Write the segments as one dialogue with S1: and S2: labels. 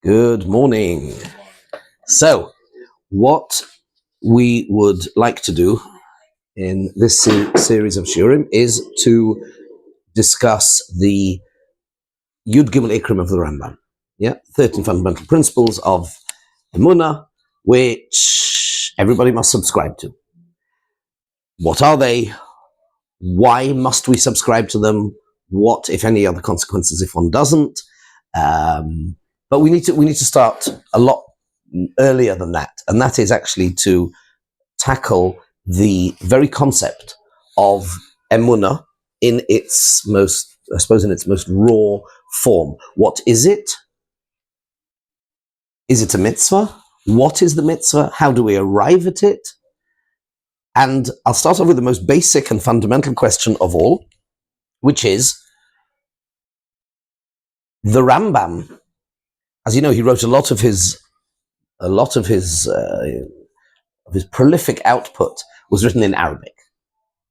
S1: Good morning. So, what we would like to do in this series of Shurim is to discuss the Yud Gimel Ikrim of the Rambam. 13 fundamental principles of Emunah, which everybody must subscribe to. What are they? Why must we subscribe to them? What, if any, are the consequences if one doesn't? But we need to start a lot earlier than that, and that is actually to tackle the very concept of Emunah in its most, I suppose, in its most raw form. What is it? Is it a mitzvah? What is the mitzvah? How do we arrive at it? And I'll start off with the most basic and fundamental question of all, which is the Rambam. As you know, he wrote a lot of his prolific output was written in Arabic,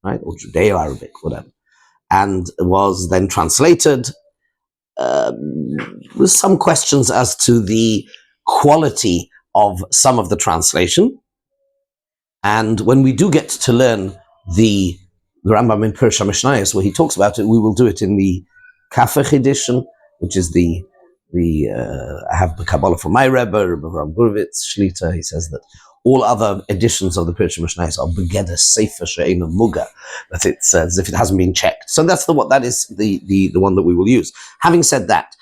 S1: right, or Judeo-Arabic, whatever, and was then translated with some questions as to the quality of some of the translation. And when we do get to learn the Rambam in Pirush HaMishnayos, where he talks about it, we will do it in the Kafech edition, which is I have the Kabbalah from my Rebbe Ram Gurvitz Shlita. He says that all other editions of the Pirush HaMishnayos are begeder sefer she'eino muga, that it's as if it hasn't been checked. So that is the one that we will use. Having said that,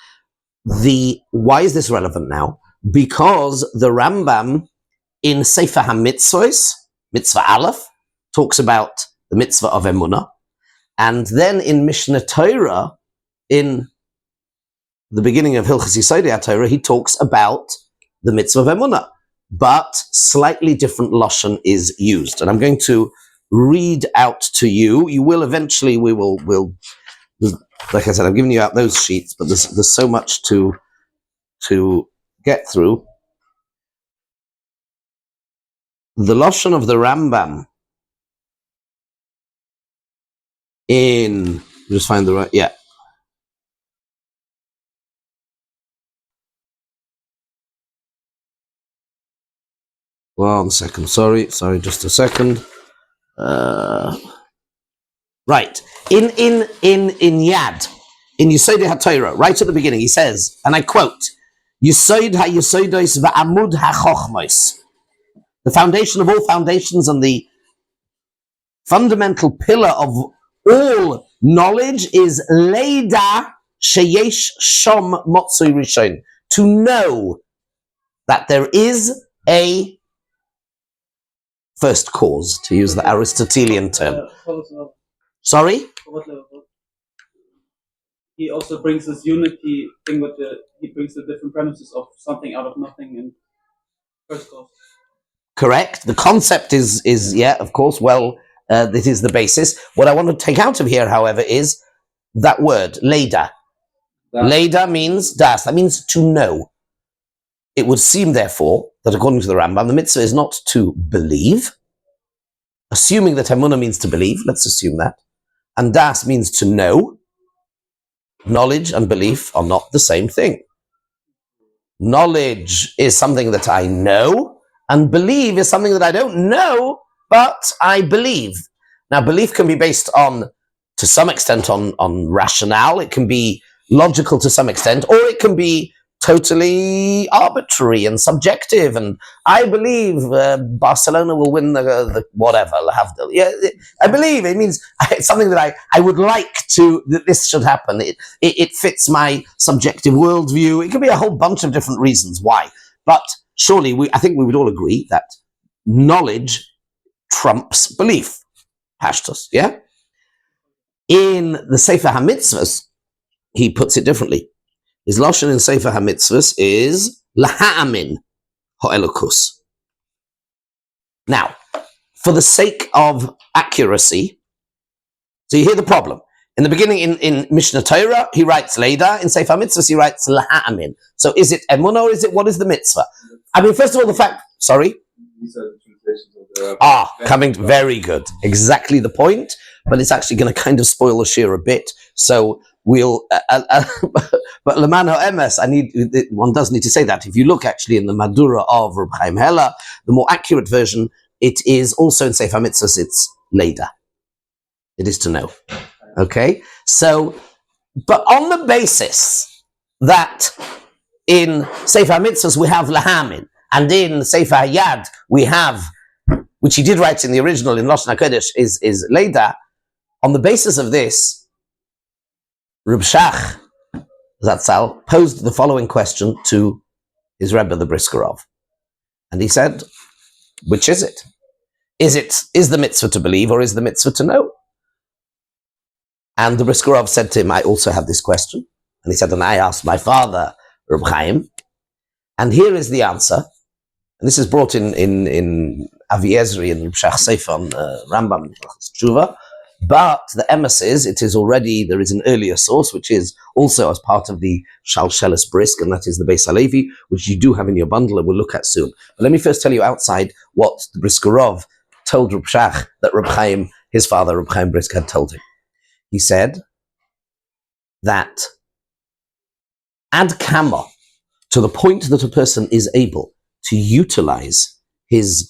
S1: why is this relevant now? Because the Rambam in Sefer HaMitzvos, Mitzvah Aleph, talks about the mitzvah of Emunah, and then in Mishnah Torah, in the beginning of Hilchos Yesodei HaTorah, he talks about the mitzvah of Emunah, but slightly different lashon is used. And I'm going to read out to you. You will eventually, we'll like I said, I've given you out those sheets, but there's so much to get through. The lashon of the Rambam just find the right, yeah. One second, sorry, just a second. Right, in Yad, in Yesodei HaTorah, right at the beginning, he says, and I quote, Yesod HaYesodos va'amud HaChochmos. The foundation of all foundations and the fundamental pillar of all knowledge is Leida Sheyesh Shom Motzui Rishon. To know that there is a first cause, to use the Aristotelian term. Sorry?
S2: He also brings this unity thing he brings the different premises of something out of nothing and first cause.
S1: Correct. The concept is yeah, of course, this is the basis. What I want to take out of here, however, is that word, Leida. Leida means das, that means to know. It would seem, therefore, that according to the Rambam, the mitzvah is not to believe, assuming that Emunah means to believe, let's assume that, and das means to know. Knowledge and belief are not the same thing. Knowledge is something that I know, and believe is something that I don't know, but I believe. Now, belief can be based to some extent, on rationale. It can be logical to some extent, or it can be totally arbitrary and subjective. And I believe Barcelona will win the whatever. Yeah, I believe. It means it's something that I would like that this should happen. It fits my subjective worldview. It could be a whole bunch of different reasons why. But surely, I think we would all agree that knowledge trumps belief. Pashtus, yeah? In the Sefer HaMitzvos, he puts it differently. His lashon in Sefer HaMitzvos is laha'amin ha'elokus. Now, for the sake of accuracy, so you hear the problem. In the beginning, in Mishnah Torah, he writes Leida. In Sefer HaMitzvos, he writes laha'amin. So is it Emunah or what is the mitzvah? I mean, first of all, the fact, sorry?
S2: These are the translations of the
S1: coming, very good. Exactly the point, but it's actually going to kind of spoil the shir a bit. So we'll, but Lemano Emes, one does need to say that. If you look actually in the Madura of Reb Chaim Heller, the more accurate version, it is also in Sefer Mitzvahs, it's Leda. It is to know. Okay? So, but on the basis that in Sefer Mitzvahs we have Lahamin, and in Sefer Hayad we have, which he did write in the original in Lashon HaKodesh, is Leda. On the basis of this, Reb Shach Zatzal posed the following question to his Rebbe, the Briskerov. And he said, which is it? Is the mitzvah to believe or is the mitzvah to know? And the Briskerov said to him, I also have this question. And he said, and I asked my father, Reb Chaim, and here is the answer. And this is brought in Avi Ezri and Reb Shach Sefer on Rambam Tshuva. But the emes is, there is an earlier source, which is also as part of the Shalshelis Brisk, and that is the Beis Halevi, which you do have in your bundle and we'll look at soon. But let me first tell you outside what the Briskerov told Reb Shach that Reb Chaim, his father, Reb Chaim Brisk, had told him. He said that ad kama, to the point that a person is able to utilize his,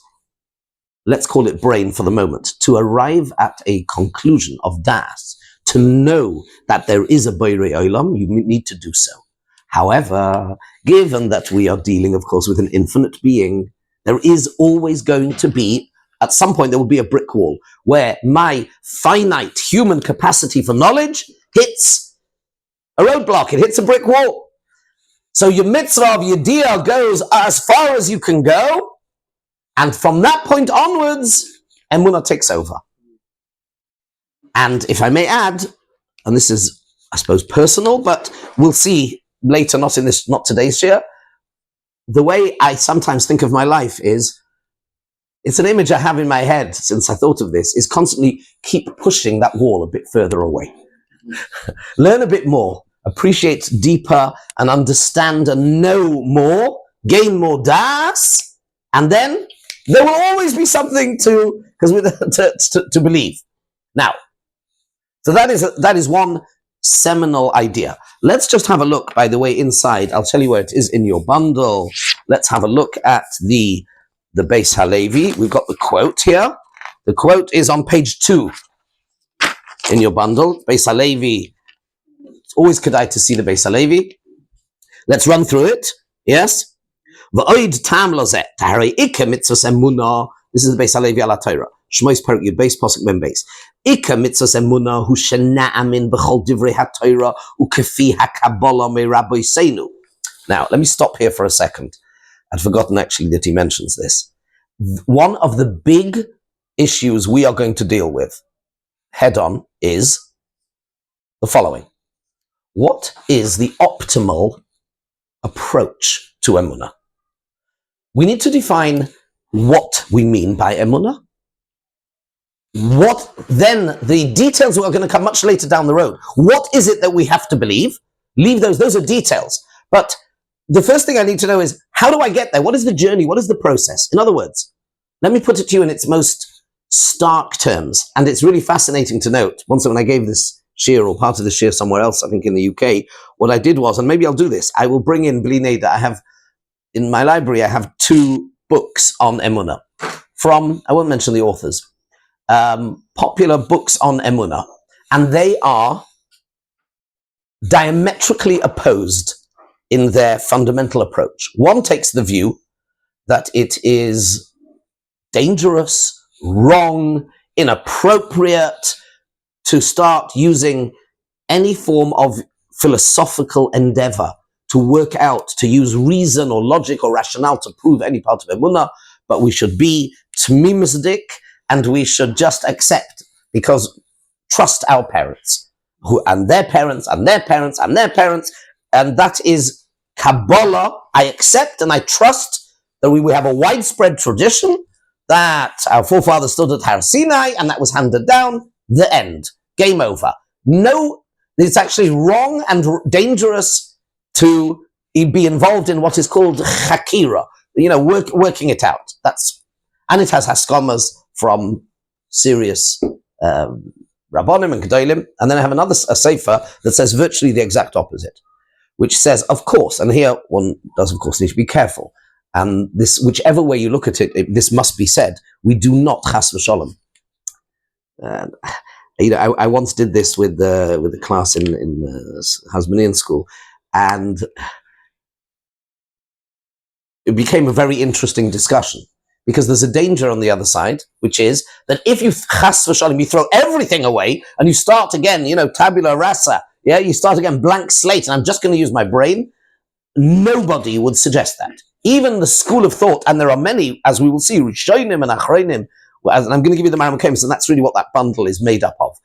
S1: let's call it brain for the moment, to arrive at a conclusion of das, to know that there is a Borei Olam, you need to do so. However, given that we are dealing, of course, with an infinite being, there is always going to be, at some point, there will be a brick wall where my finite human capacity for knowledge hits a roadblock, it hits a brick wall. So your mitzvah of Yediyah goes as far as you can go, and from that point onwards, Emunah takes over. And if I may add, and this is, I suppose, personal, but we'll see later, not today's year, the way I sometimes think of my life is, it's an image I have in my head since I thought of this, is constantly keep pushing that wall a bit further away. Learn a bit more, appreciate deeper, and understand and know more, gain more das, and then there will always be something to believe. Now, so that is one seminal idea. Let's just have a look, by the way, inside. I'll tell you where it is in your bundle. Let's have a look at the Beis Halevi. We've got the quote here. The quote is on page 2 in your bundle. Beis Halevi. It's always kedai to see the Beis Halevi. Let's run through it. Yes? V'oid tam lozeh, taharei ikka mitzvos emunah. This is the Beis Halevi ala Torah. Shmois Perek Yud Beis Pasuk Mem Beis. Ikka mitzvos emunah hu shena'amin b'chol divrei haTorah u'kefi haKabbalah me'Rabboseinu. Now, let me stop here for a second. I'd forgotten actually that he mentions this. One of the big issues we are going to deal with head on is the following. What is the optimal approach to Emunah? We need to define what we mean by Emunah. What then, the details are going to come much later down the road. What is it that we have to believe? Leave those are details. But the first thing I need to know is, how do I get there? What is the journey? What is the process? In other words, let me put it to you in its most stark terms. And it's really fascinating to note. Once when I gave this shir, or part of the shir somewhere else, I think in the UK, what I did was, and maybe I'll do this, I will bring in Bli Neder. I have, in my library, I have 2 books on Emunah from, I won't mention the authors, popular books on Emunah. And they are diametrically opposed in their fundamental approach. One takes the view that it is dangerous, wrong, inappropriate to start using any form of philosophical endeavor to work out, to use reason or logic or rationale to prove any part of Emunah, but we should be tmimizdik, and we should just accept, because trust our parents, and their parents, and their parents, and their parents, and that is Kabbalah. I accept and I trust that we have a widespread tradition that our forefathers stood at Har Sinai and that was handed down. The end. Game over. No, it's actually wrong and dangerous to be involved in what is called chakira. Working it out. And it has haskamas from serious Rabbonim and Gedolim, and then I have a sefer that says virtually the exact opposite, which says, of course, and here one does, of course, need to be careful, and this, whichever way you look at it, this must be said, we do not chas v'sholom. I once did this with the class in Hasmonean school, and it became a very interesting discussion, because there's a danger on the other side, which is that if you chas v'sholom, you throw everything away and you start again, tabula rasa, you start again, blank slate, and I'm just going to use my brain. Nobody would suggest that. Even the school of thought, and there are many, as we will see, Rishonim and Achronim, and I'm going to give you the Maram Kemis, and that's really what that bundle is made up of,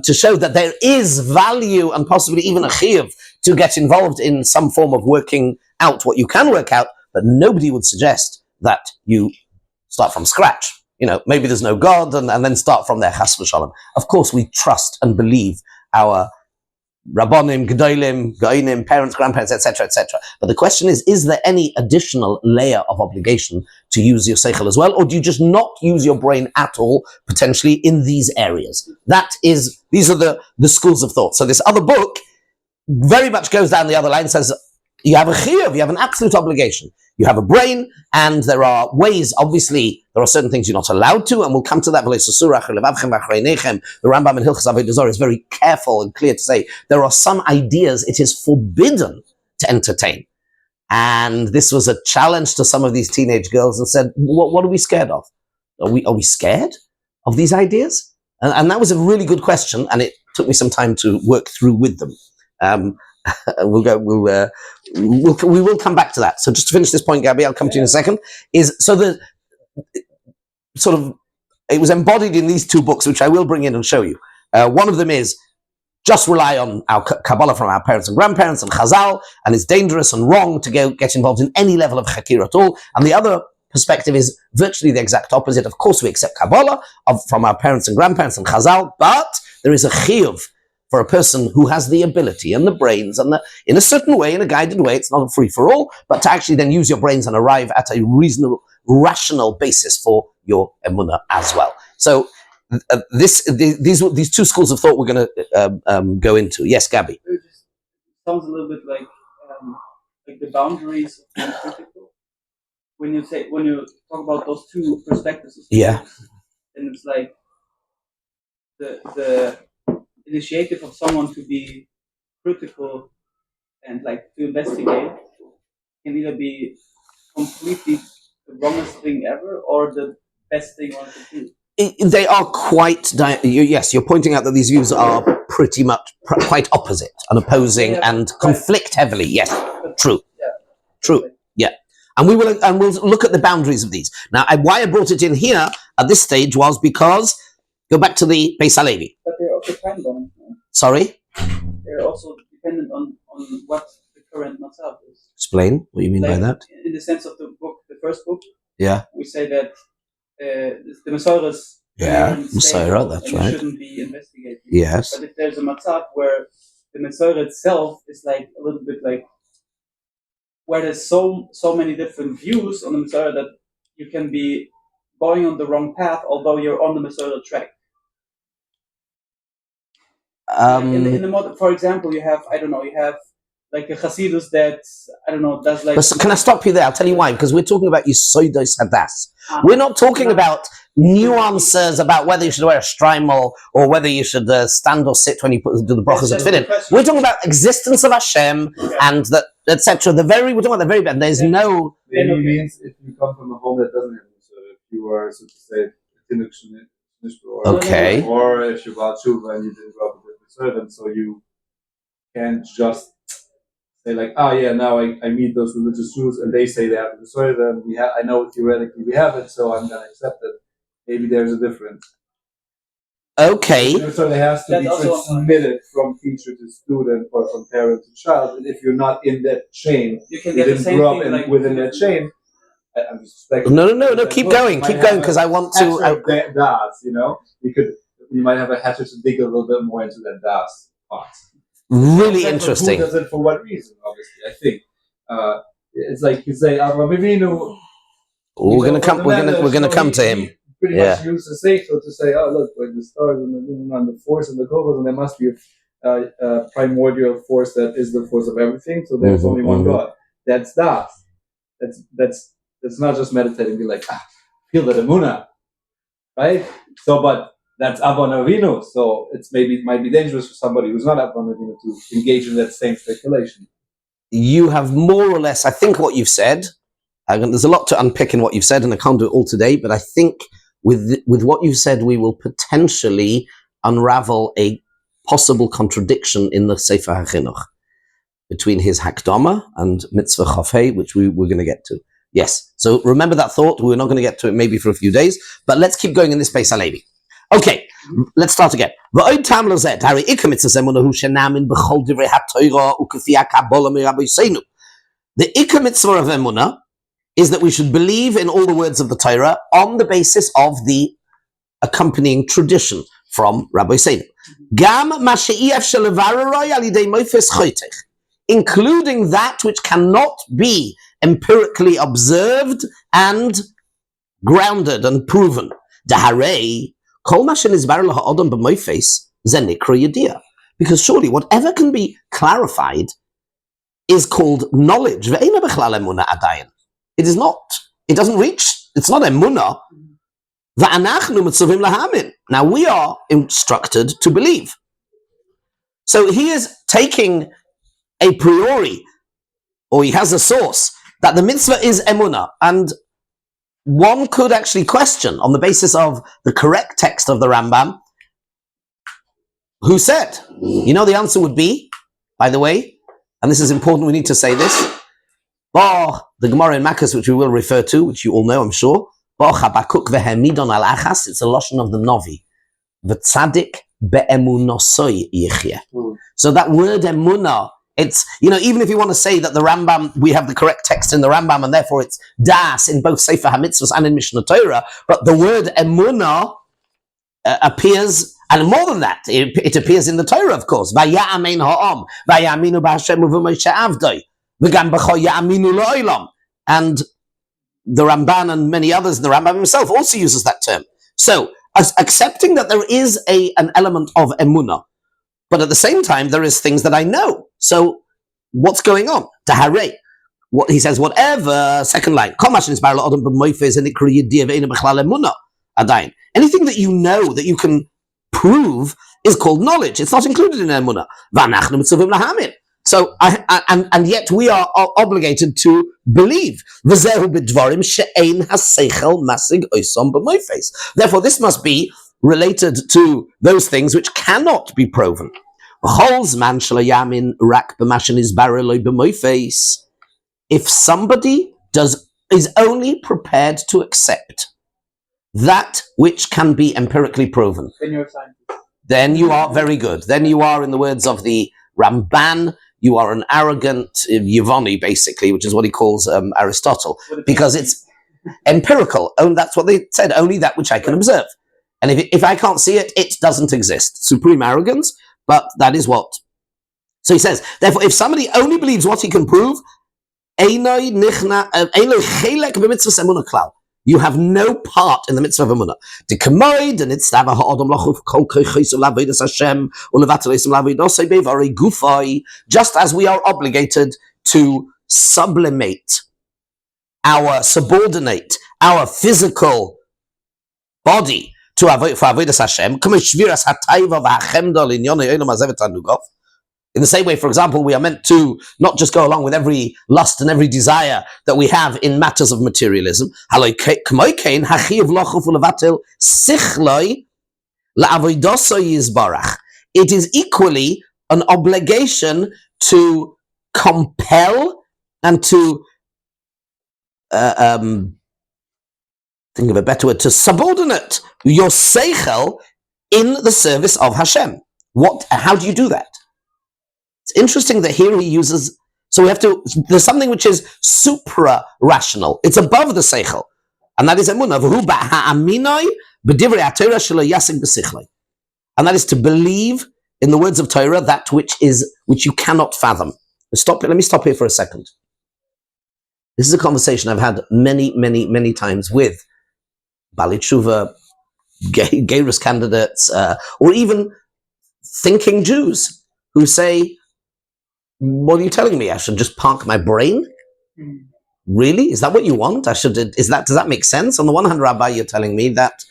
S1: to show that there is value and possibly even a chiyuv to get involved in some form of working out what you can work out, but nobody would suggest that you start from scratch. Maybe there's no God, and then start from there, chas v'sholom. Of course, we trust and believe our Rabbonim, Gedolim, Goinim, parents, grandparents, etc., etc. But the question is there any additional layer of obligation to use your seichel as well, or do you just not use your brain at all, potentially, in these areas? These are the schools of thought. So this other book very much goes down the other line, says you have a chiyuv, you have an absolute obligation. You have a brain, and there are ways, obviously, there are certain things you're not allowed to, and we'll come to that. The Rambam in Hilchos Avodah Zarah is very careful and clear to say there are some ideas it is forbidden to entertain. And this was a challenge to some of these teenage girls, and said, what are we scared of? Are we scared of these ideas? And that was a really good question, and it took me some time to work through with them. We will come back to that. So just to finish this point, Gabby, I'll come to you in a second. It was embodied in these two books, which I will bring in and show you. One of them is just rely on our Kabbalah from our parents and grandparents and Chazal, and it's dangerous and wrong to get involved in any level of Chakir at all. And the other perspective is virtually the exact opposite. Of course, we accept Kabbalah from our parents and grandparents and Chazal, but there is a chiyuv for a person who has the ability and the brains and in a certain way, in a guided way, it's not a free-for-all, but to actually then use your brains and arrive at a reasonable, rational basis for your Emunah as well. So these two schools of thought we're going to go into. Yes, Gabby?
S2: It just sounds a little bit like the boundaries of being critical. When you talk about those two perspectives,
S1: yeah,
S2: and it's like the initiative of someone to be critical and to investigate can either be completely the wrongest thing ever or the best thing one can do.
S1: They are quite, yes, you're pointing out that these views are pretty much quite opposite and opposing and conflict heavily. Yes, true. Yeah. And we'll look at the boundaries of these. Now, why I brought it in here at this stage was because, go back to the Beis HaLevi.
S2: But they're also dependent.
S1: Sorry?
S2: They're also dependent on what the current Matzav is.
S1: Explain what you mean by that.
S2: In the sense of the first book.
S1: Yeah.
S2: We say that the Masorahs.
S1: Yeah, Masorah, that's right.
S2: Shouldn't be investigated.
S1: Yes.
S2: But if there's a Matzav where the Masorah itself is a little bit where there's so many different views on the Masorah that you can be going on the wrong path, although you're on the Masorah track. In the modern, for example, you have a Hasidus that does
S1: Can I stop you there? I'll tell you why. Because we're talking about Yisodos Hadas. We're not talking about nuances about whether you should wear a shtreimel or whether you should stand or sit when you do the brachos at tefillin. We're talking about existence of Hashem and that, etc. We're talking about the very bad. There's no.
S3: It means if you come from a home that doesn't have it. So if you are, so to say,
S1: okay,
S3: or if you bought tshuva and you didn't grow up with the servant, so you can't just say now I meet those religious Jews and they say they have the servant. I know theoretically we have it, so I'm going to accept it. Maybe there's a difference.
S1: Okay.
S3: So it has to be transmitted from teacher to student or from parent to child. And if you're not in that chain,
S2: you didn't grow up
S3: within that chain. I'm just
S1: no. Keep going, because I want to.
S3: Das, you might have a hatchet to dig a little bit more into that das part.
S1: Really interesting.
S3: Who does it for what reason? Obviously, I think it's like you say, Avraham Avinu.
S1: We're going to come to him.
S3: pretty much use the seichel to say, oh, look, like the stars and the force and the kovas, and there must be a primordial force that is the force of everything. So there's only one God. That's das. That's not just meditating. Be like, feel that Emunah, right? So, but that's Avon Avinu. So it might be dangerous for somebody who's not Avon Avinu to engage in that same speculation.
S1: You have more or less, I think, what you've said. There's a lot to unpick in what you've said, and I can't do it all today. But I think with what you've said, we will potentially unravel a possible contradiction in the Sefer HaChinuch between his Hakdama and Mitzvah Chafei, which we're going to get to. Yes. So remember that thought. We're not going to get to it maybe for a few days, but let's keep going in this space, Alevi. Okay, let's start again. The Ikka Mitzvah of Emunah is that we should believe in all the words of the Torah on the basis of the accompanying tradition from Rabbi Seinu. Including that which cannot be empirically observed and grounded and proven. Because surely whatever can be clarified is called knowledge. It is not, it doesn't reach, it's not emunah. Now we are instructed to believe. So he is taking a priori, or he has a source, that the mitzvah is emunah. And one could actually question, on the basis of the correct text of the Rambam, who said? You know, the answer would be, by the way, and this is important, we need to say this, the Gemara in Makkos, which we will refer to, which you all know, I'm sure, it's a loshon of the Novi. V'tzadik be'emunosoi yichyeh. So that word emunah, it's, you know, even if you want to say that the Rambam, we have the correct text in the Rambam, and therefore it's das in both Sefer HaMitzvos and in Mishnah Torah, but the word emunah appears, and more than that, it appears in the Torah, of course. Vaya'amein ha'am, vaya'aminu b'Hashem u'v'Moshe avdoi, v'gam b'cho ya'aminu lo'olam. And the Ramban and many others, the Rambam himself also uses that term. So, as accepting that there is an element of emunah, but at the same time, there is things that I know. So, what's going on? Tahare. What he says, whatever, second line, anything that you know, that you can prove, is called knowledge. It's not included in emunah. So, and yet we are obligated to believe. Therefore, this must be related to those things which cannot be proven. If somebody is only prepared to accept that which can be empirically proven, then you are very good. Then you are, in the words of the Ramban, you are an arrogant Yevoni, basically, which is what he calls Aristotle, because it's empirical. And that's what they said, only that which I can observe. And if I can't see it, it doesn't exist. Supreme arrogance, but that is what. So he says, therefore, if somebody only believes what he can prove, you have no part in the mitzvah of emunah. Just as we are obligated to subordinate our physical body to avodas Hashem, in the same way, for example, we are meant to not just go along with every lust and every desire that we have in matters of materialism. It is equally an obligation to compel and to, think of a better word, to subordinate your seichel in the service of Hashem. How do you do that? It's interesting that here he uses, so there's something which is supra-rational. It's above the seichel. And that is emunah. And that is to believe in the words of Torah, that which you cannot fathom. Let me stop here for a second. This is a conversation I've had many, many, many times with Bali Tshuva, Geirus candidates, or even thinking Jews who say, what are you telling me? I should just park my brain? Really? Is that what you want? Does that make sense? On the one hand, Rabbi, you're telling me that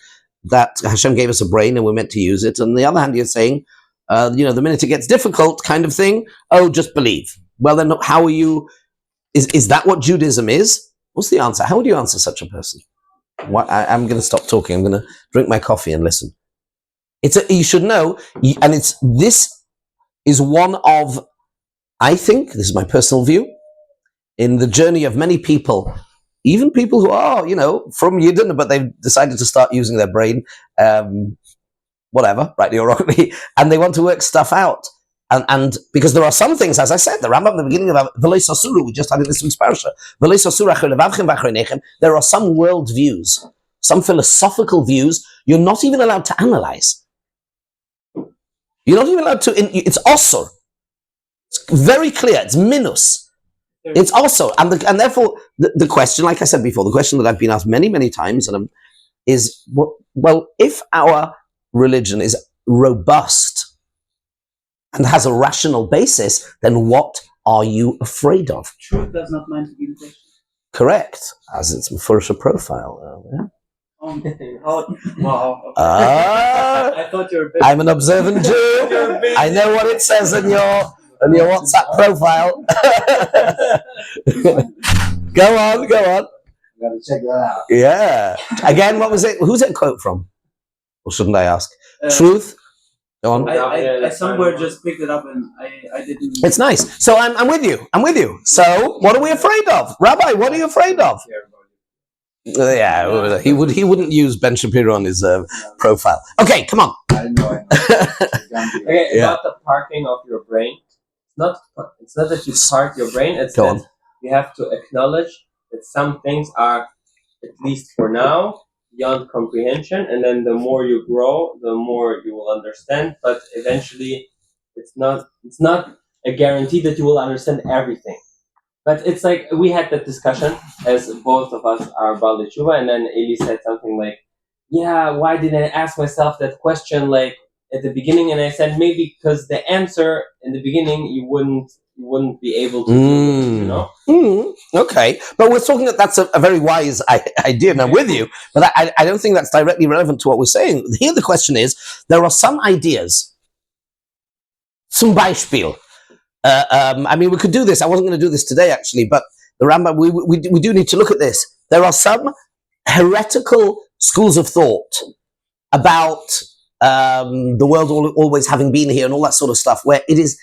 S1: Hashem gave us a brain and we're meant to use it. On the other hand, you're saying, the minute it gets difficult kind of thing, just believe. Well, then how are you, is that what Judaism is? What's the answer? How would you answer such a person? I'm going to stop talking. I'm going to drink my coffee and listen. You should know, and this is one of, I think, this is my personal view, in the journey of many people, even people who are, from Yidden, but they've decided to start using their brain, whatever, rightly or wrongly, and they want to work stuff out. And because there are some things, as I said, the Rambam at the beginning of V'lo Sasuru, we just had in this week's parasha, V'lo Sasuru achar levavchem v'achar einechem, there are some world views, some philosophical views you're not even allowed to analyze. You're not even allowed to, it's osur. It's very clear, it's minus. It's also, and therefore, the question, like I said before, the question that I've been asked many, many times is, well, if our religion is robust and has a rational basis, then what are you afraid of?
S2: Truth does not mind to be the question.
S1: Correct, as it's Mefurish profile. Yeah.
S2: Wow. Okay. I thought you were big.
S1: I'm an observant Jew. I know what it says in your WhatsApp profile. Go on.
S3: Gotta check that out.
S1: Yeah. Again, what was it? Who's that quote from? Or shouldn't I ask? Truth? Go on.
S2: I somewhere just picked it up and I didn't.
S1: It's nice. So I'm with you. So what are we afraid of? Rabbi, what are you afraid of? Yeah, he wouldn't use Ben Shapiro on his profile. Okay, come on.
S3: I know.
S4: Okay, about the parking of your brain. It's not that you park your brain. It's that you have to acknowledge that some things are, at least for now, beyond comprehension, and then the more you grow, the more you will understand. But eventually, it's not a guarantee that you will understand everything. But it's like we had that discussion, as both of us are Bali Tshuva, and then Eli said something like, "Yeah, why didn't I ask myself that question like at the beginning?" And I said maybe because the answer in the beginning you wouldn't be able to,
S1: Okay, but we're talking that's a very wise idea, and I'm with you, but I don't think that's directly relevant to what we're saying. Here the question is, there are some ideas, zum Beispiel. I mean, we could do this. I wasn't going to do this today, actually, but the Rambam, we do need to look at this. There are some heretical schools of thought about the world always having been here and all that sort of stuff, where it is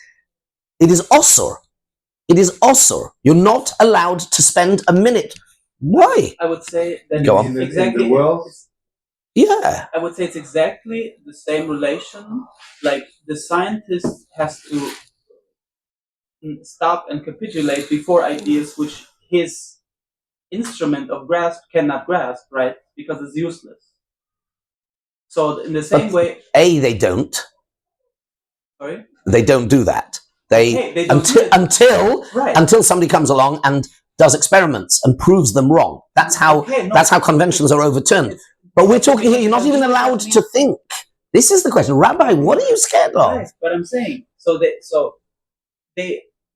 S1: osur. It is osur. You're not allowed to spend a minute. Why?
S2: I would say that
S1: Go on.
S2: Exactly.
S3: In the world?
S1: Yeah.
S2: I would say it's exactly the same relation. Like the scientist has to stop and capitulate before ideas which his instrument of grasp cannot grasp, right? Because it's useless. So in the same way,
S1: they don't.
S2: Sorry?
S1: They don't do that.
S2: They don't
S1: until somebody comes along and does experiments and proves them wrong. That's how conventions are overturned. But we're talking here, you're not even allowed to think. This is the question. Rabbi, what are you scared of?
S2: Right, but I'm saying,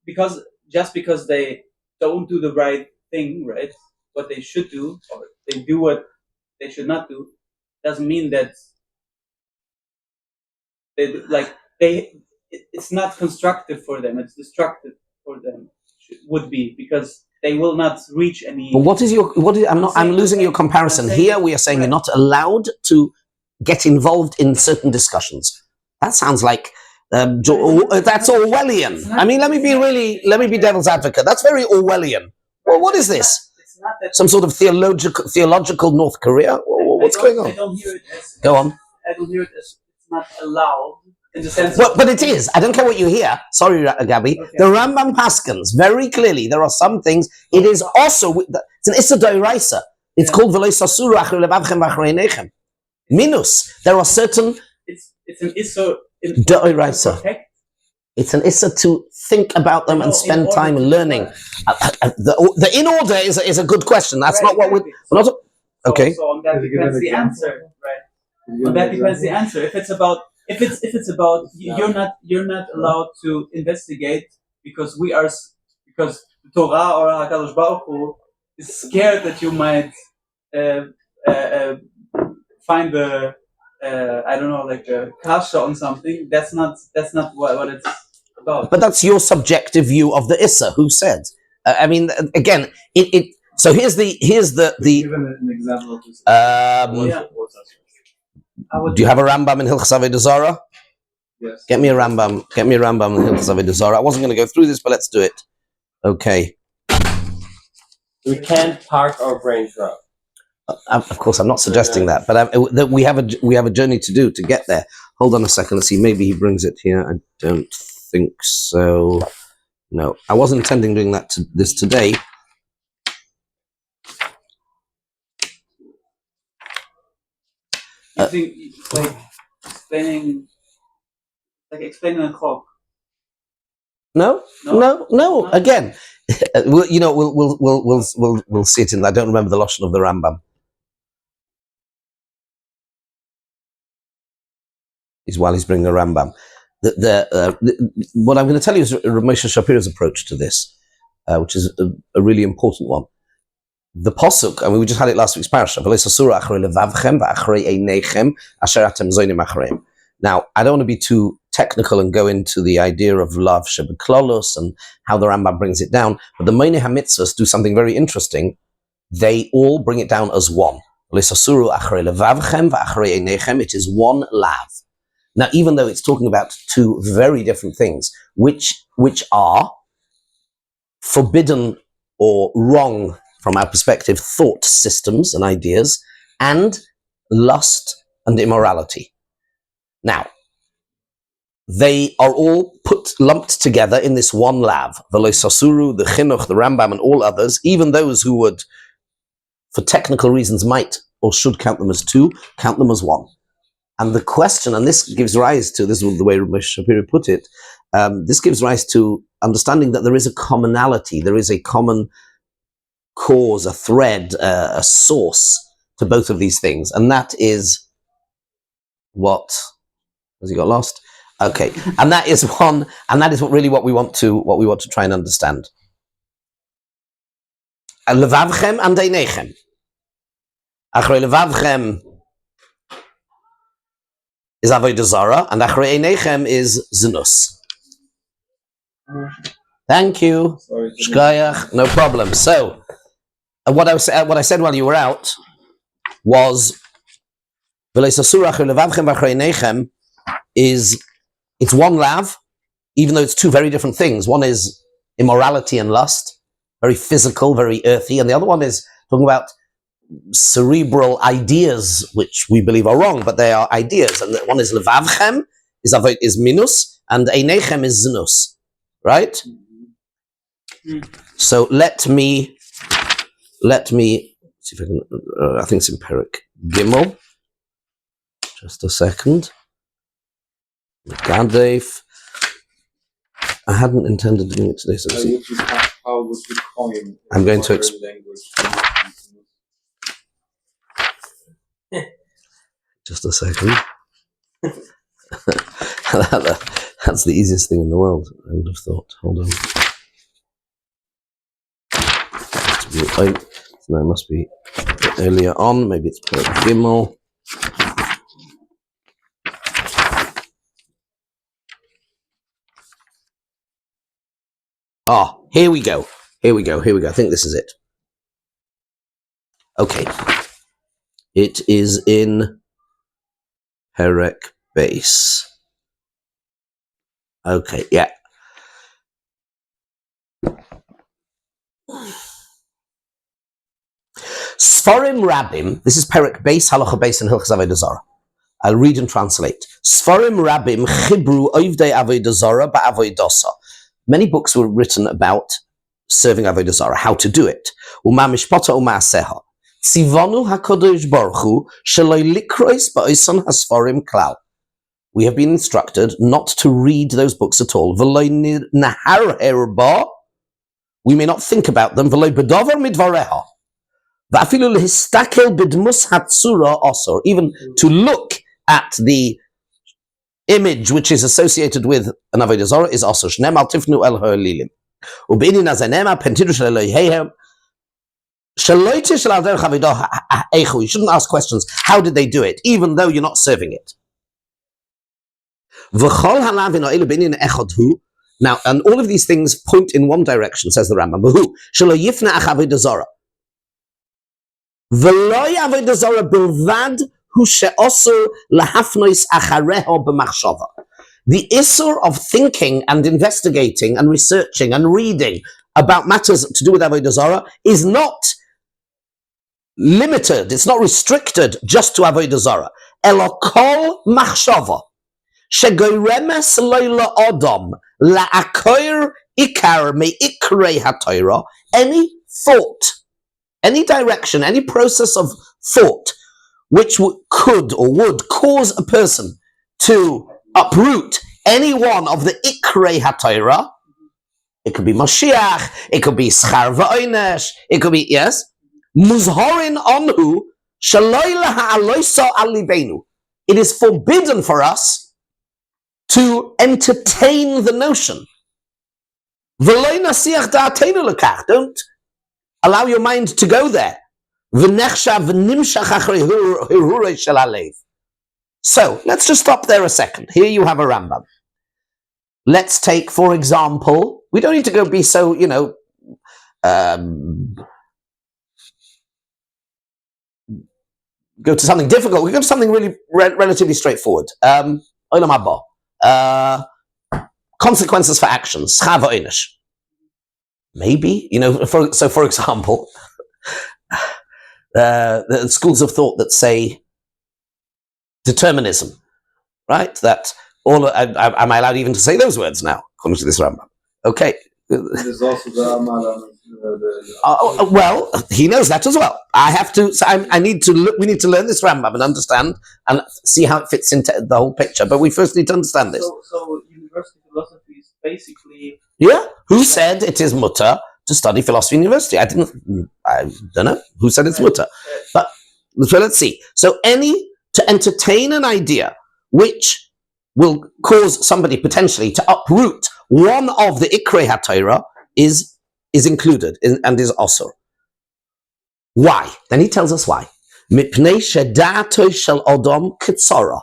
S2: because they don't do the right thing, right? What they should do, or they do what they should not do, doesn't mean that it's not constructive for them. It's destructive for them. Would be because they will not reach any.
S1: But I'm losing your comparison. Here we are saying you're not allowed to get involved in certain discussions. That sounds like that's Orwellian. I mean, let me be devil's advocate. That's very Orwellian. Well, what is this?
S2: It's not that
S1: some sort of theological North Korea? What's going on?
S2: I don't hear it as.
S1: Go on.
S2: I don't hear it as it's not allowed in the sense.
S1: But it is. I don't care what you hear. Sorry, Gabi. Okay. The Rambam Paskins very clearly. There are some things. It is also. It's an Issa Doiraisa. It's called V'lo Sasuru achar levavchem v'achar einechem. Minus. There are certain.
S2: It's an Issa.
S1: Doiraisa. It's an issa to think about them and spend time learning. The in order is a good question. That's not what we're not. Okay.
S2: So on that depends the answer, right? On that depends the answer. If it's about you're not allowed to investigate because because the Torah or Hakadosh Baruch Hu is scared that you might find the I don't know, like a kasha on something. That's not what it's about.
S1: But that's your subjective view of the Issa. Who said? I mean, again, it. So here's the
S3: Give an example of this.
S1: Do you have a Rambam in Hilchos Avodah Zarah?
S3: Yes.
S1: Get me a Rambam in Hilchos Avodah Zarah. I wasn't going to go through this, but let's do it. Okay.
S4: We can't park our brains wrong.
S1: Of course, I'm not suggesting that, but we have a journey to do to get there. Hold on a second. Let's see. Maybe he brings it here. I don't think so. No, I wasn't intending doing that this today.
S2: You think it's like explaining a clock?
S1: No. Again, we'll see it in. I don't remember the lashon of the Rambam. While he's bringing the Rambam, what I'm going to tell you is Moshe Shapiro's approach to this, which is a really important one. The posuk, I mean, we just had it last week's parasha. Now, I don't want to be too technical and go into the idea of lav shebeklolos and how the Rambam brings it down, but the Moinei HaMitzvos do something very interesting. They all bring it down as one. It is one lav. Now, even though it's talking about two very different things, which are forbidden or wrong from our perspective, thought systems and ideas, and lust and immorality. Now, they are all lumped together in this one lav. The Sasuru, the Chinuch, the Rambam, and all others, even those who would, for technical reasons, might or should count them as two, count them as one. And the question, and this gives rise to, this is the way Moshe Shapiro put it, this gives rise to understanding that there is a commonality, there is a common cause, a thread, a source to both of these things. And that is what, has he got lost? Okay. And that is what we want to try and understand. Levavchem and einechem. Achrei levavchem is Avodah Zarah, and Achrei Einechem is Zinus. Thank you. Shkayach, no problem. So, what I said while you were out was it's one lav, even though it's two very different things. One is immorality and lust, very physical, very earthy, and the other one is talking about cerebral ideas, which we believe are wrong, but they are ideas. And one is levavchem, is minus, and einechem is zinus. Right? So let me see if I can. I think it's in Perek Gimel. Just a second. Gadef. I hadn't intended doing it today, so
S3: how would you coin?
S1: I'm going to just a second. That's the easiest thing in the world, I would have thought. Hold on. No, it must be earlier on. Maybe it's Perek Gimel. Here we go. I think this is it. Okay. It is in Perek Base. Okay, yeah. Sforim Rabim, this is Perek Base, Halacha Base, and Hilchos Avodah Zarah. I'll read and translate. Sforim Rabim Chibru Oivdei Avodah Zarah Ba'avodosa. Many books were written about serving Avodah Zarah, how to do it. Uma Mishpata Uma Aseha. Tzivonu HaKadosh Baruch Hu Sheloi Likrois Ba'oson HaSforim Klal. We have been instructed not to read those books at all. V'loi Nahar Herba. We may not think about them. V'loi Bedover Midvareha. Va'afilu lehistakel b'dmus hatzura osor. Even to look at the image which is associated with an avodah zarah is osor. Shneim al tifnu el ha'olilim. U'beinin azanema pentidu shel Eloheihem. You shouldn't ask questions. How did they do it? Even though you're not serving it. Now, and all of these things point in one direction, says the Rambam. The issur of thinking and investigating and researching and reading about matters to do with avodah zarah is not limited, it's not restricted just to avodah zarah. Elo kol machshava shegoremes leila adam la'akoir ikar me'ikrei haTorah. Any thought, any direction, any process of thought which could or would cause a person to uproot any one of the ikrei haTorah. It could be Mashiach, it could be Schar v'Oinesh, it could be, yes, Muzhorin onhu shaloy ha'aloisa alibenu. It is forbidden for us to entertain the notion. V'loy nasiach da'atenu lekach. Don't allow your mind to go there. V'nechshav v'nimshach achrei hirurei shel halev. So, let's just stop there a second. Here you have a Rambam. Let's take, for example, we don't need to go be so, go to something difficult. We go to something really relatively straightforward. Olam haba. Consequences for actions. Schar v'Oinesh. Maybe, for example, the schools of thought that say determinism, right? That am I allowed even to say those words now, according to this Rambam? Okay.
S3: There's also the
S1: well, he knows that as well. I have to. So I need to look. We need to learn this Rambam and understand and see how it fits into the whole picture. But we first need to understand this.
S2: So university philosophy is basically.
S1: Yeah. Who said it is mutter to study philosophy in university? I don't know. Who said it's mutter? But so let's see. So to entertain an idea which will cause somebody potentially to uproot one of the ikrei haTorah is included and is osur. Why? Then he tells us why. Mipnei shedatoi shel odom kitzara.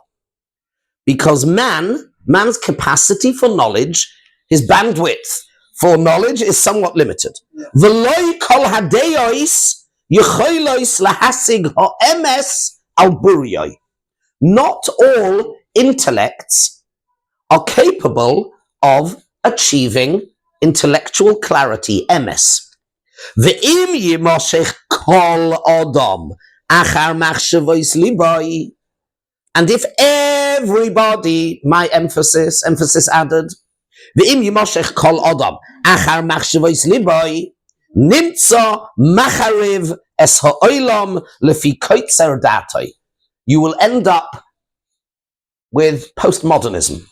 S1: Because man's capacity for knowledge, his bandwidth for knowledge is somewhat limited. V'loi kol hadeos yecholos lahasig ha'emes al buriyoi. Not all intellects are capable of achieving intellectual clarity, emes. Ve'im yimoshech kol odom achar machshavos liboi. And if everybody, my emphasis added, ve'im yimoshech kol odom achar machshavos liboi, nimtza machariv es ha'olam lefi koitzer datoi. You will end up with postmodernism.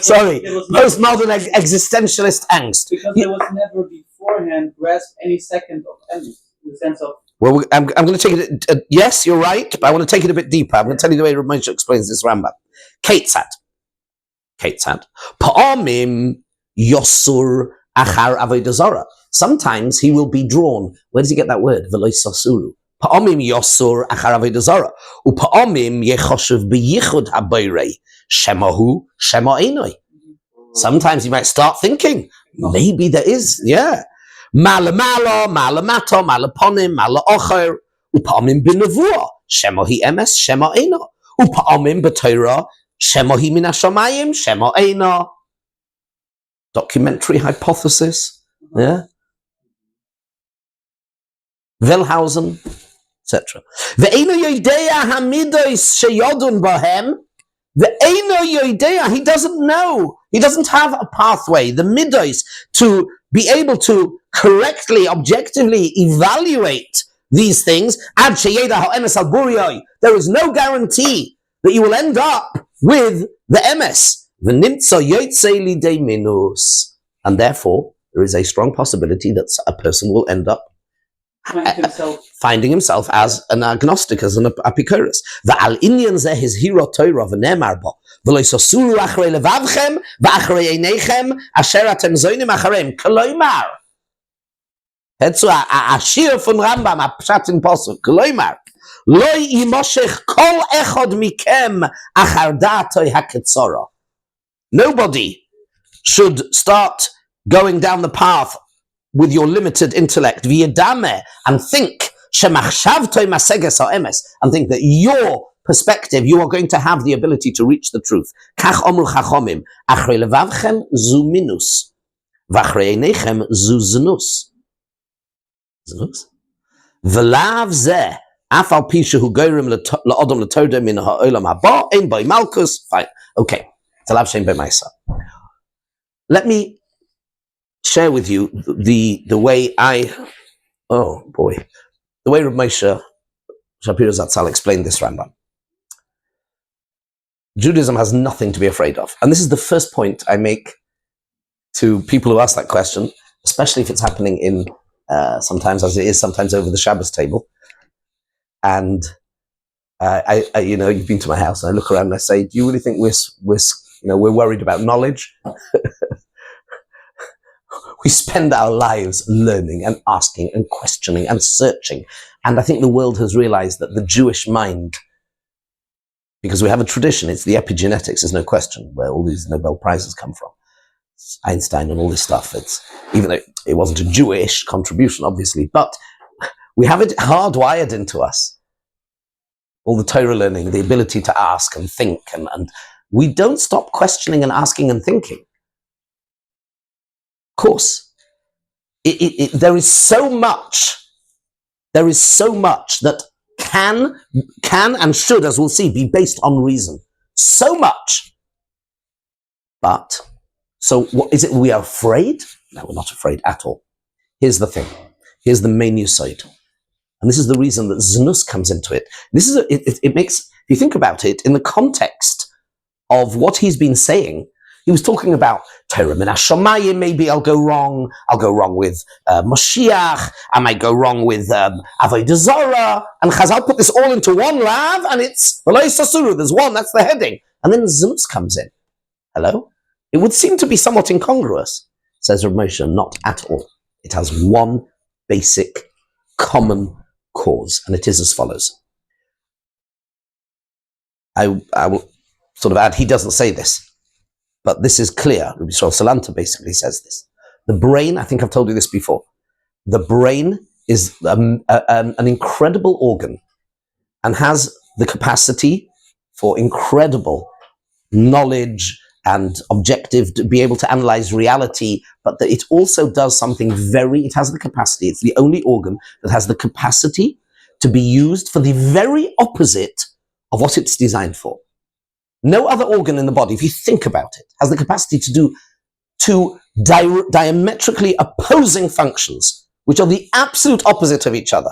S1: Sorry, postmodern existentialist angst.
S2: Because there was never beforehand grasped any second of any, in the sense of.
S1: Well, I'm going to take it. Yes, you're right, but I want to take it a bit deeper. I'm going to tell you the way Moshe explains this Rambam. Ketzad. Pa'amim yosur achar avodah zarah. Sometimes he will be drawn. Where does he get that word? V'lo sasuru. Pa'amim yosur achar avodah zarah. U'pa'amim yechoshev beyichud haboirei. Shemahu shema enoi. Sometimes you might start thinking, maybe there is, yeah. Mala mato, mala ponim, mala ocher. U'pa'amim b'nevuah. Shemahi emes, shema eno. U'pa'amim b'Torah. Shemahi min hashamayim, shema eno. Documentary hypothesis, yeah. Wellhausen, etc. Ve'eno yodea hamidos sheyodun bohem. Ve'eno yodea, he doesn't know. He doesn't have a pathway, the midos, to be able to correctly, objectively evaluate these things. Ad sheyeda ha'emes al buriyoi. There is no guarantee that you will end up with the emes. V'nimtza yotzei lidei minus. And therefore, there is a strong possibility that a person will end up finding himself as an agnostic, as an Epicurus. V'al inyan zeh his hero Torah v'nemar bo v'lo yisosuru achrei levavchem v'achrei einechem asher atem zoinim acharem. Koloimar. Hetzu ashir von Rambam apshat in posuk. Koloimar. Lo yimoshech kol echad mikem achar da'atoi haketzora. Nobody should start going down the path with your limited intellect, v'yedame, and think, shemachshavtoi maseges ha'emes, and think that your perspective, you are going to have the ability to reach the truth. Kach omru chachomim, achrei levavchem zu minus, v'achrei einechem zu znus. Znus? V'lav zeh, af al pi shehu goyrim la'odom l'todeh min ha'olam haba, ein boi malkus. Fine. Okay. T'alav shein b'maisa. Let me share with you the way the way Reb Moshe Shapiro Zatzal explained this Rambam. Judaism has nothing to be afraid of. And this is the first point I make to people who ask that question, especially if it's happening in, sometimes as it is, sometimes over the Shabbos table. And I you've been to my house and I look around and I say, do you really think we're worried about knowledge? We spend our lives learning and asking and questioning and searching. And I think the world has realized that the Jewish mind, because we have a tradition, it's the epigenetics, there's no question, where all these Nobel Prizes come from. It's Einstein and all this stuff. It's, even though it wasn't a Jewish contribution, obviously, but we have it hardwired into us. All the Torah learning, the ability to ask and think, and we don't stop questioning and asking and thinking. Of course, there is so much that can and should, as we'll see, be based on reason. So much. But, so what is it we are afraid? No, we're not afraid at all. Here's the thing. Here's the main yesod. And this is the reason that Znus comes into it. This is, it makes, if you think about it, in the context of what he's been saying, he was talking about Torah min hashamayim. Maybe I'll go wrong. I'll go wrong with Moshiach. I might go wrong with Avodah Zarah. And Chazal put this all into one lav, and it's v'lo yisasuru. There's one. That's the heading. And then Znus comes in. Hello. It would seem to be somewhat incongruous, says Rav Moshe. Not at all. It has one basic, common cause, and it is as follows. I will sort of add. He doesn't say this. But this is clear. Rabbi Yisrael Salanta basically says this. The brain, I think I've told you this before, the brain is an incredible organ and has the capacity for incredible knowledge and objective to be able to analyze reality, but that it also does something it has the capacity, it's the only organ that has the capacity to be used for the very opposite of what it's designed for. No other organ in the body, if you think about it, has the capacity to do two diametrically opposing functions, which are the absolute opposite of each other.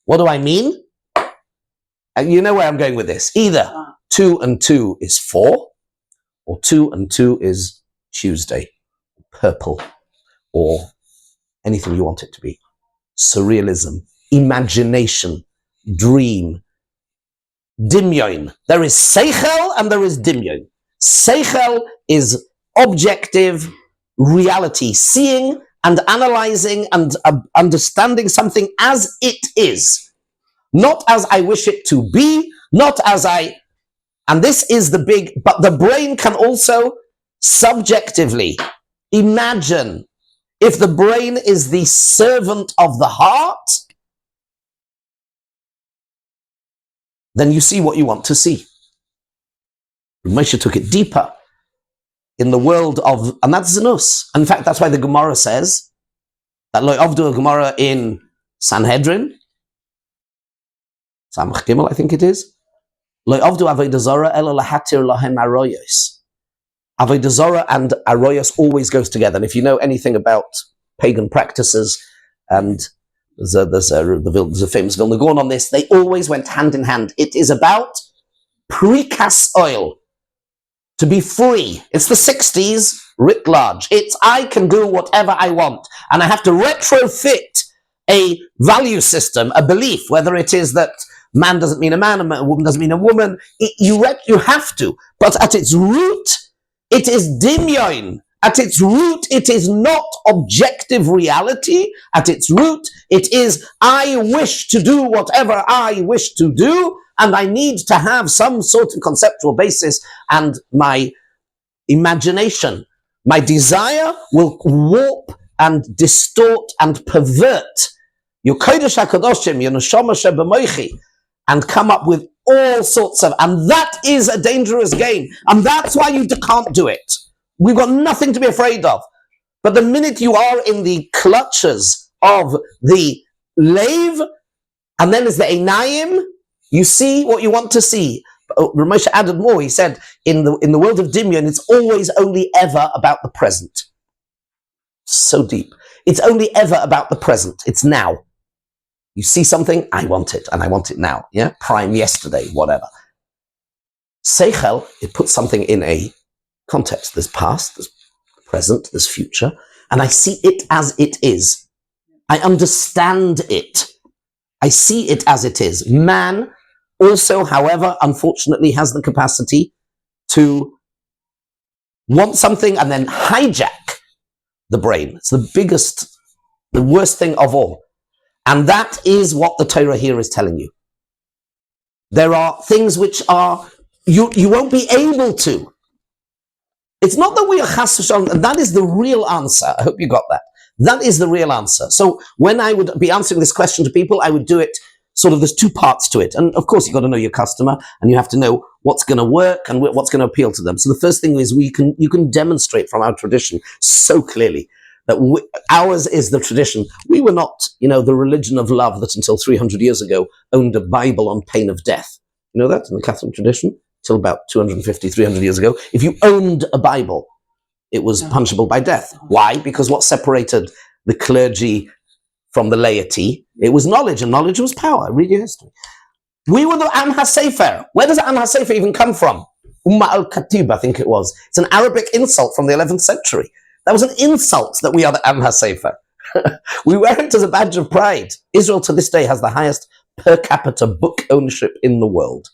S1: What do I mean? And you know where I'm going with this. Either 2 and 2 is 4, or 2 and 2 is Tuesday, purple, or anything you want it to be. Surrealism, imagination, dream, Dimyon. There is seichel and there is dimyon. Seichel is objective reality, seeing and analyzing and understanding something as it is, not as I wish it to be, not as and this is the big, but the brain can also subjectively imagine. If the brain is the servant of the heart, then you see what you want to see. Moshe took it deeper in the world of, and that's Znus. In fact, that's why the Gemara says that Lo Avdu, a Gemara in Sanhedrin, Samach Gimel, I think it is, Lo Avdu Avodah Zarah elo lahatir lahem aroyos. Avodah Zarah and aroyos always goes together. And if you know anything about pagan practices, and there's a famous Vilna Gaon on this, they always went hand in hand. It is about precast oil, to be free. It's the 60s writ large. It's I can do whatever I want, and I have to retrofit a value system, a belief, whether it is that man doesn't mean a man, a woman doesn't mean a woman. You have to. But at its root, it is dimyon. At its root, it is not objective reality. At its root, it is, I wish to do whatever I wish to do, and I need to have some sort of conceptual basis, and my imagination, my desire will warp and distort and pervert your kodesh hakadoshim, your neshama shebemoichi, and come up with all sorts of, and that is a dangerous game, and that's why you can't do it. We've got nothing to be afraid of. But the minute you are in the clutches of the lave, and then there's the einayim, you see what you want to see. Ramosha added more. He said, in the world of Dimyon, it's always only ever about the present. So deep. It's only ever about the present. It's now. You see something, I want it, and I want it now. Yeah, prime yesterday, whatever. Seichel, it puts something in a context. There's past, there's present, there's future, and I see it as it is. I understand it. I see it as it is. Man also, however, unfortunately, has the capacity to want something and then hijack the brain. It's the worst thing of all. And that is what the Torah here is telling you. There are things which are, you won't be able to. It's not that we are chas v'shalom, and that is the real answer. I hope you got that. That is the real answer. So when I would be answering this question to people, I would do it sort of, there's two parts to it. And of course, you've got to know your customer, and you have to know what's going to work and what's going to appeal to them. So the first thing is you can demonstrate from our tradition so clearly that ours is the tradition. We were not, the religion of love that until 300 years ago owned a Bible on pain of death. You know that in the Catholic tradition? Till about 250, 300 years ago. If you owned a Bible, it was punishable by death. Why? Because what separated the clergy from the laity, it was knowledge, and knowledge was power. Read your history. We were the Am HaSefer. Where does Am HaSefer even come from? Umma al-Katib, I think it was. It's an Arabic insult from the 11th century. That was an insult that we are the Am HaSefer. We wear it as a badge of pride. Israel to this day has the highest per capita book ownership in the world.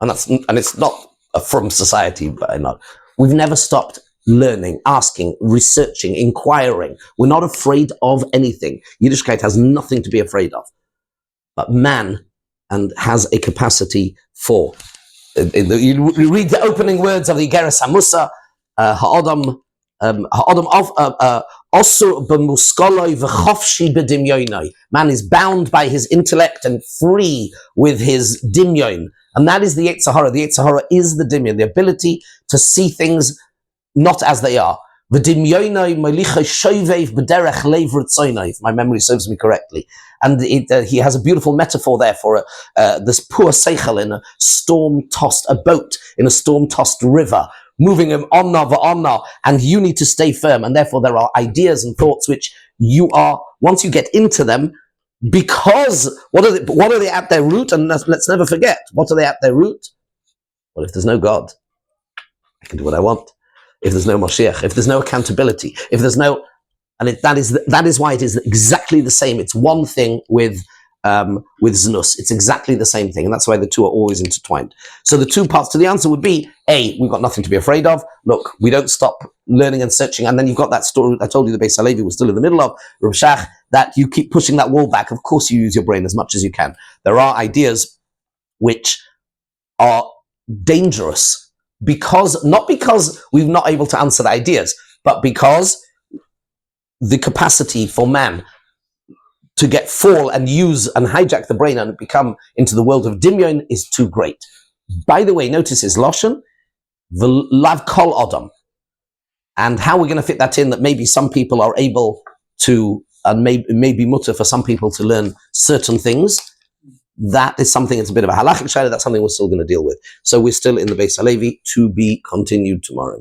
S1: And it's not a from society, but not. We've never stopped learning, asking, researching, inquiring. We're not afraid of anything. Yiddishkeit has nothing to be afraid of. But man has a capacity for. You read the opening words of the Igeres HaMusa, Ha'odam Osur b'muskoloi v'chofshi b'dimyonoi. Man is bound by his intellect and free with his dimyon. And that is the Yetzer Hara. The Yetzer Hara is the dimyon, the ability to see things not as they are. V'dimyonoi molichoi shovev b'derech leiv ritzoynoi, if my memory serves me correctly. And he has a beautiful metaphor there for this poor seichel in a boat in a storm-tossed river, moving him onna, and you need to stay firm. And therefore there are ideas and thoughts which once you get into them, because what are they at their root? And let's never forget, what are they at their root? Well, if there's no God, I can do what I want. If there's no Moshiach, if there's no accountability, if there's no, that is why it is exactly the same. It's one thing with Znus. It's exactly the same thing, and that's why the two are always intertwined. So the two parts to the answer would be, A, we've got nothing to be afraid of. Look, we don't stop learning and searching, and then you've got that story I told you the Beis Halevi was still in the middle of, Rav Shach, that you keep pushing that wall back. Of course you use your brain as much as you can. There are ideas which are dangerous, not because we're not able to answer the ideas, but because the capacity for man to fall and use and hijack the brain and become into the world of Dimyon is too great. By the way, notice his Lashon, V'lav kol Adam. And how we're going to fit that in, that maybe some people are able to, and maybe mutter for some people to learn certain things, that is something, it's a bit of a halachic shayla, that's something we're still going to deal with. So we're still in the Beis Halevi, to be continued tomorrow.